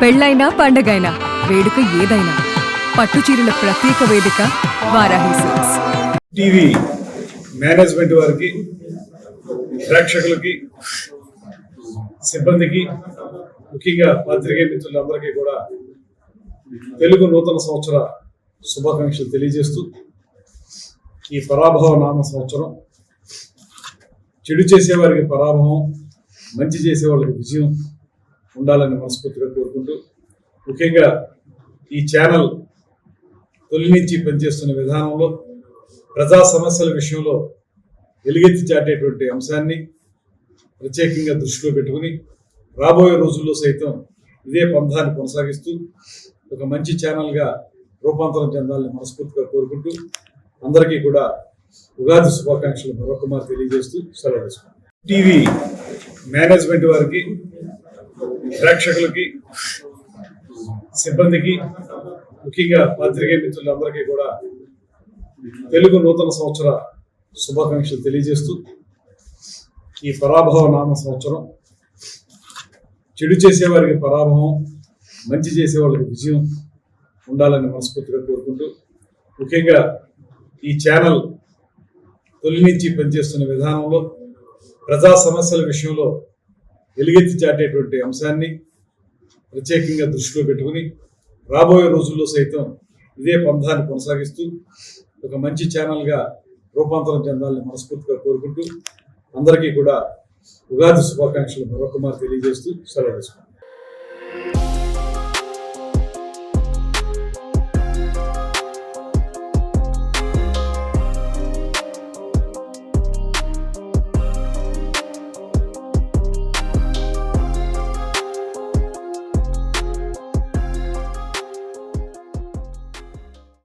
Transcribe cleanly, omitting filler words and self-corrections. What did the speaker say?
పెళ్ళైనా పండగైనా వేడుక ఏదైనా పట్టుచీరల ప్రత్యేక వేదిక వారాహి సిల్క్స్. టీవీ మేనేజ్మెంట్ వారికి, ప్రేక్షకులకి, సిబ్బందికి, ముఖ్యంగా పాత్రికేయ మిత్రులందరికీ కూడా తెలుగు నూతన సంవత్సర శుభాకాంక్షలు తెలియజేస్తూ, ఈ పరాభవ నామ సంవత్సరం చెడు చేసేవారికి పరాభవం, మంచి చేసేవాళ్ళకి విజయం ఉండాలని మనస్ఫూర్తిగా కోరుకుంటూ, ముఖ్యంగా ఈ ఛానల్ తొలి నుంచి పనిచేస్తున్న విధానంలో ప్రజా సమస్యల విషయంలో వెలుగెత్తి చాటేటువంటి అంశాన్ని ప్రత్యేకంగా దృష్టిలో పెట్టుకుని రాబోయే రోజుల్లో సైతం ఇదే పంథాన్ని కొనసాగిస్తూ ఒక మంచి ఛానల్గా రూపాంతరం చెందాలని మనస్ఫూర్తిగా కోరుకుంటూ, అందరికీ కూడా ఉగాది శుభాకాంక్షలు మరొకమారు తెలియజేస్తూ సెలవు తీసుకుంటాం. టీవీ మేనేజ్మెంట్ వారికి, ప్రేక్షకులకి, సిబ్బందికి, ముఖ్యంగా పాత్రికేయ మిత్రులందరికీ కూడా తెలుగు నూతన సంవత్సర శుభాకాంక్షలు తెలియజేస్తూ, ఈ పరాభవ నామ సంవత్సరం చెడు చేసేవారికి పరాభవం, మంచి చేసేవాళ్ళకి విజయం ఉండాలని మనస్ఫూర్తిగా కోరుకుంటూ, ముఖ్యంగా ఈ ఛానల్ తొలి నుంచి పనిచేస్తున్న విధానంలో ప్రజా సమస్యల విషయంలో వెలుగెత్తి చాటేటువంటి అంశాన్ని ప్రత్యేకంగా దృష్టిలో పెట్టుకుని రాబోయే రోజుల్లో సైతం ఇదే పంథాన్ని కొనసాగిస్తూ ఒక మంచి ఛానల్గా రూపాంతరం చెందాలని మనస్ఫూర్తిగా కోరుకుంటూ, అందరికీ కూడా ఉగాది శుభాకాంక్షలు మరొకమారు తెలియజేస్తూ సెలవు తీసుకుంటాం.